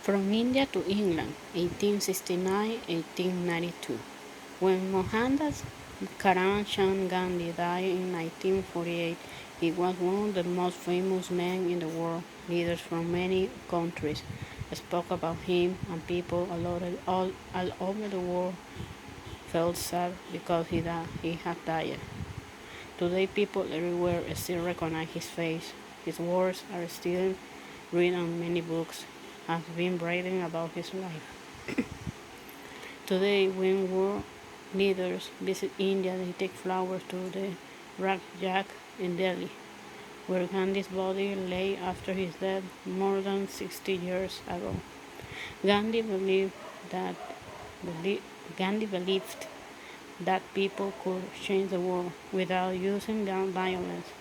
From India to England, 1869–1892. When Mohandas Karamchand Gandhi died in 1948, he was one of the most famous men in the world. Leaders from many countries spoke about him, and people all over the world felt sad because he had died. Today, people everywhere still recognize his face. His words are still read on many books, has been writing about his life. Today, when world leaders visit India, they take flowers to the Rajghat in Delhi, where Gandhi's body lay after his death more than 60 years ago. Gandhi believed that Gandhi believed that people could change the world without using violence.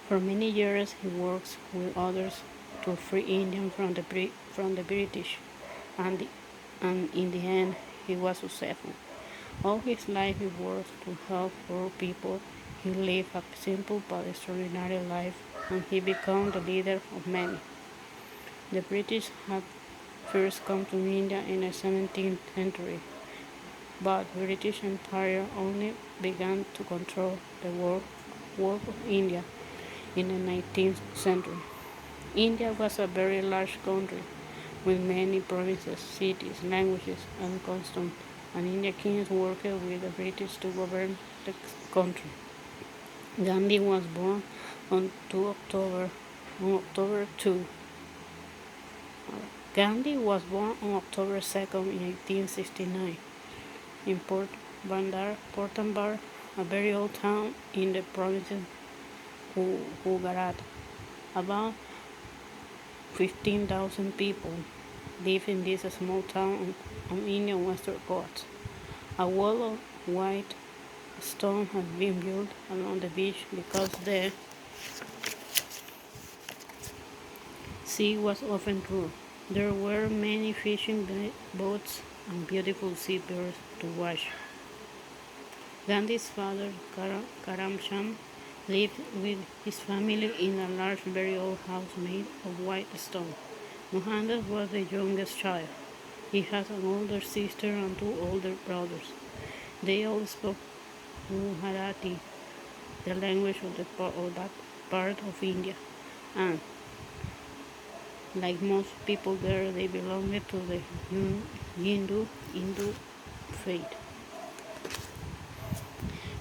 For many years, he worked with others to free India from the British, and, and in the end, he was successful. All his life he worked to help poor people. He lived a simple but extraordinary life, and he became the leader of many. The British had first come to India in the 17th century, but British Empire only began to control the world of India in the 19th century. India was a very large country with many provinces, cities, languages, and customs, and Indian kings worked with the British to govern the country. Gandhi was born on 2 October on October 2. Gandhi was born on October 2nd in 1869 in Portambar, a very old town in the province of Gujarat. About 15,000 people live in this small town on Indian Western Ghats. A wall of white stone has been built along the beach because the sea was often rough. There were many fishing boats and beautiful seabirds to watch. Gandhi's father, Karamchand, lived with his family in a large, very old house made of white stone. Mohandas was the youngest child. He has an older sister and two older brothers. They all spoke Marathi, the language of that part of India, and like most people there, they belonged to the Hindu faith.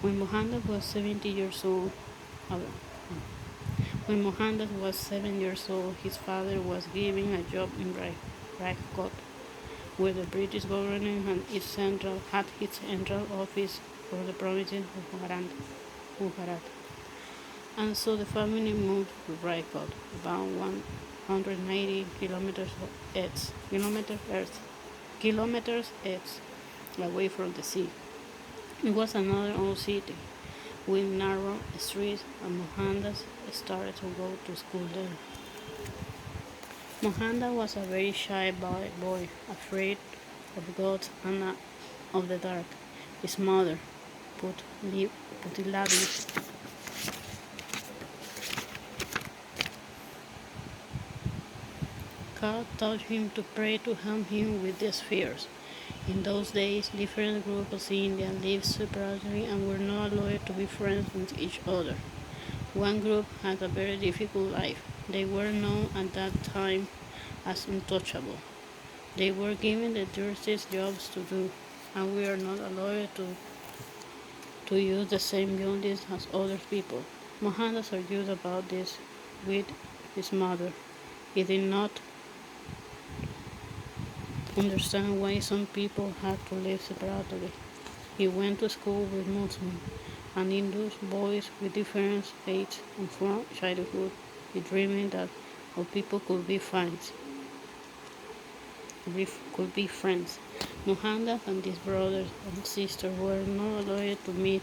When Mohandas was 70 years old, uh, when Mohandas was 7 years old, his father was given a job in Rajkot, where the British government had its central office for the province of Gujarat. And so the family moved to Rajkot, about 190 kilometers east away from the sea. It was another old city with narrow streets, and Mohandas started to go to school there. Mohandas was a very shy boy, afraid of God and of the dark. His mother, Putilabi, God taught him to pray to help him with these fears. In those days, different groups of Indians lived separately and were not allowed to be friends with each other. One group had a very difficult life. They were known at that time as untouchable. They were given the dirtiest jobs to do, and we are not allowed to use the same buildings as other people. Mohandas argued about this with his mother. He did not understand why some people had to live separately. He went to school with Muslim and Hindu boys with different faiths, and from childhood he dreamed that all people could be friends. Mohandas and his brothers and sisters were not allowed to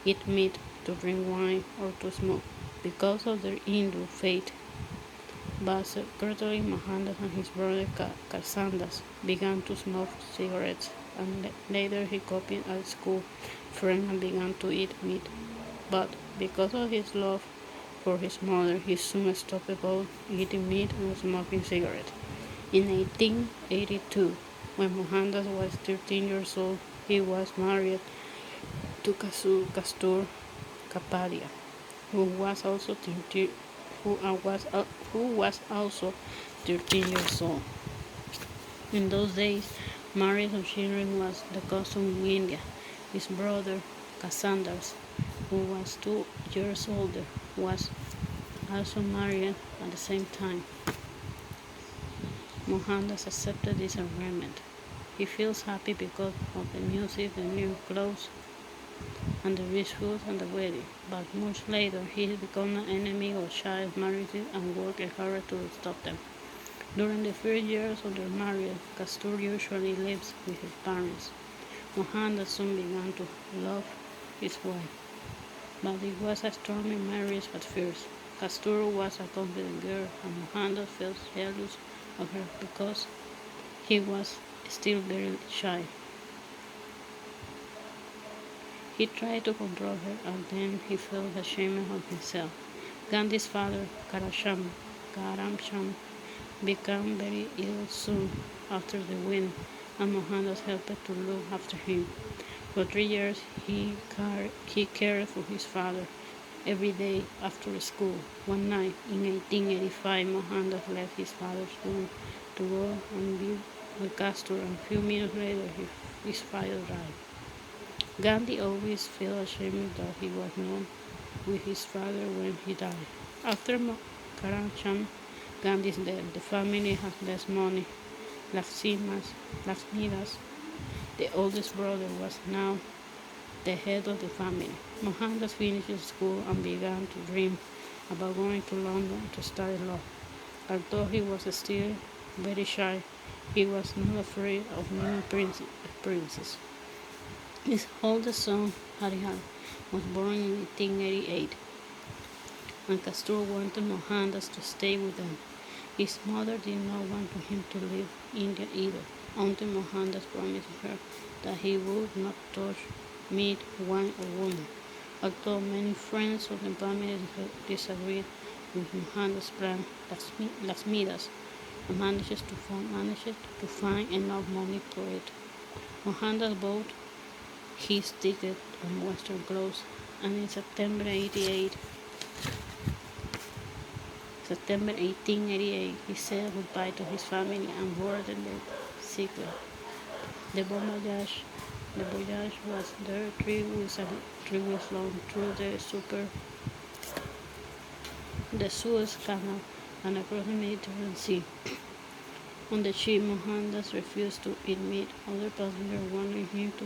eat meat, to drink wine, or to smoke because of their Hindu faith. But secretly, Mohandas and his brother Karsandas began to smoke cigarettes, and later he copied at school friends and began to eat meat. But because of his love for his mother, he soon stopped both eating meat and smoking cigarettes. In 1882, when Mohandas was 13 years old, he was married to Kastur Kapadia, who was also 13, who was also 13 years old. In those days, marriage of children was the custom in India. His brother, Cassandras, who was 2 years older, was also married at the same time. Mohandas accepted this agreement. He feels happy because of the music, the new clothes, and the rich food and the wedding. But much later, he has become an enemy of child marriages and worked hard to stop them. During the first years of their marriage, Kastur usually lives with his parents. Mohandas soon began to love his wife, but it was a stormy marriage at first. Kastur was a confident girl, and Mohandas felt jealous of her because he was still very shy. He tried to control her, and then he felt ashamed of himself. Gandhi's father, Karamchand, became very ill soon after the wedding, and Mohandas helped to look after him. For 3 years, he cared for his father every day after school. One night in 1885, Mohandas left his father's room to go and be with Castor, and a few minutes later, his father died. Gandhi always felt ashamed that he was not with his father when he died. After Karamchand Gandhi's death, the family has less money. Lakshmidas, the oldest brother, was now the head of the family. Mohandas finished school and began to dream about going to London to study law. Although he was still very shy, he was not afraid of new princes. His oldest son, Harihan, was born in 1888, and Castor wanted Mohandas to stay with them. His mother did not want him to leave India either, until Mohandas promised her that he would not touch meat, wine, or women. Although many friends of the family disagreed with Mohandas' plan, Lakshmidas managed to find enough money for it. Mohandas bought his ticket on Western clothes, and in September 1888, he said goodbye to his family and boarded the Sequoia. The voyage was there 3 weeks long through the Suez Canal and across the Mediterranean Sea. On the ship, Mohandas refused to eat meat. Other passengers wanted him to to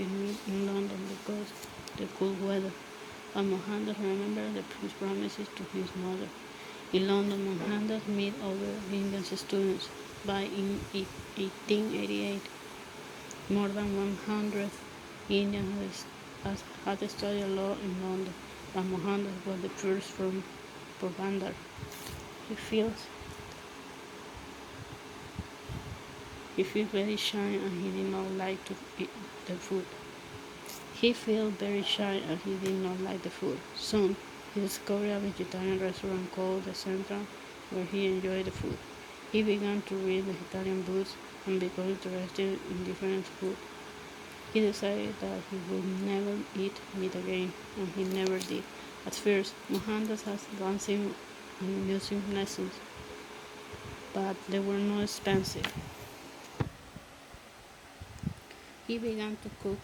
eat meat in London because of the cold weather. But Mohandas remembered his promises to his mother. In London, Mohandas met other Indian students. By in 1888, more than 100 Indians had studied law in London, but Mohandas was the first from Porbandar. He feels He felt very shy and he did not like to eat the food. He felt very shy and he did not like the food. Soon, he discovered a vegetarian restaurant called The Central where he enjoyed the food. He began to read vegetarian books and became interested in different food. He decided that he would never eat meat again, and he never did. At first, Mohandas had dancing and music lessons, but they were not expensive. He began to cook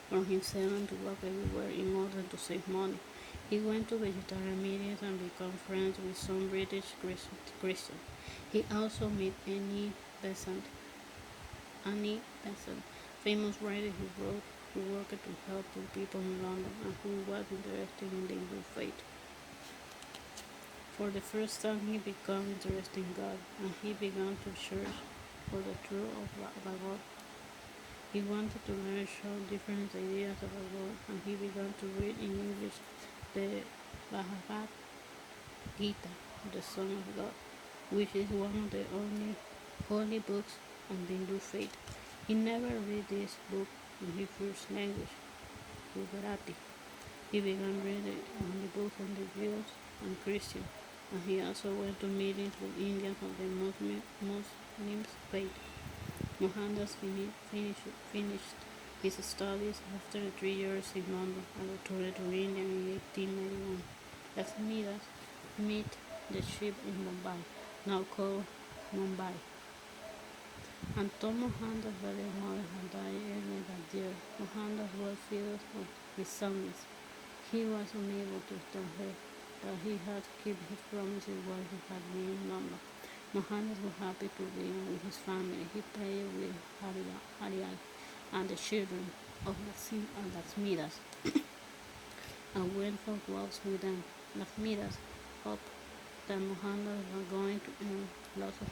for himself and to walk everywhere in order to save money. He went to vegetarian meetings and became friends with some British Christians. He also met Annie Besant, famous writer who worked to help poor people in London and who was interested in the Hindu faith. For the first time, he became interested in God, and he began to search for the truth about God. He wanted to learn different ideas about God, and he began to read in English the Bhagavad Gita, the Son of God, which is one of the only holy books on the Hindu faith. He never read this book in his first language, Gujarati. He began reading the books on the Jews and Christians. and he also went to meetings with Indians of the Muslim faith. Mohandas finished his studies after 3 years in London and returned to India in 1891. Lakshmidas met the ship in Mumbai, now called Mumbai. Anton Mohandas' Valley mother had died earlier that year. Mohandas was filled with resentment. He was unable to tell her that he had kept his promises while he had been in London. Mohandas was happy to be with his family. He played with Harial and the children of Lakshmidas and went for walks with them. Lakshmidas hoped that Mohandas was going to earn lots of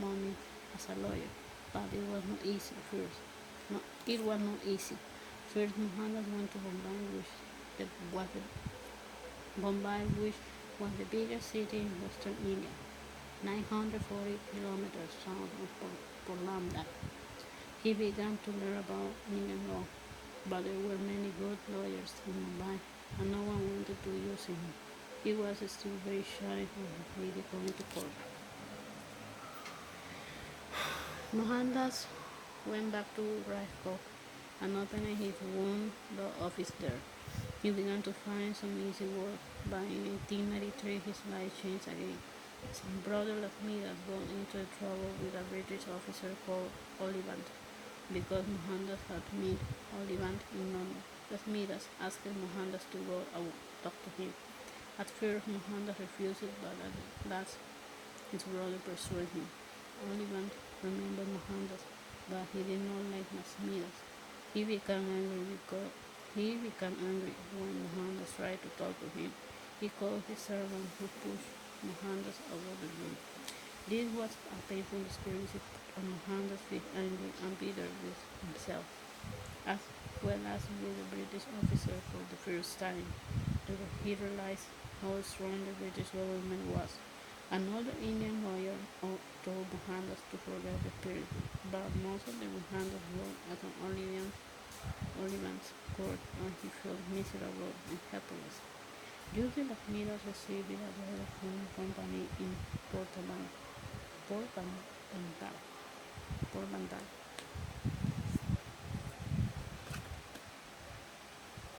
money as a lawyer, but it was not easy first. No, it was not easy. First, Mohandas went to Bombay, which was the biggest city in western India, 940 kilometers south of Portland. He began to learn about Indian law, but there were many good lawyers in Mumbai, and no one wanted to use him. He was still very shy and afraid of going to court. Mohandas went back to Rajkot and opened his own law office there. He began to find some easy work, but in 1893 his life changed again. His brother Lakshmidas got into trouble with a British officer called Ollivant because Mohandas had met Ollivant in London. Lakshmidas asked Mohandas to go and talk to him. At first Mohandas refused, but at last his brother persuaded him. Ollivant remembered Mohandas, but he did not like Lakshmidas. He became angry when Mohandas tried to talk to him. He called his servant who pushed Mohandas out of the room. This was a painful experience, and Mohandas felt angry and bitter with himself, as well as with the British officer for the first time. He realized how strong the British government was. Another Indian lawyer told Mohandas to forget the period, but most of the Mohandas wrote at an Ollivant's court, and he felt miserable and helpless. Usually Lakshmidas received a letter from a company in Port Bantal.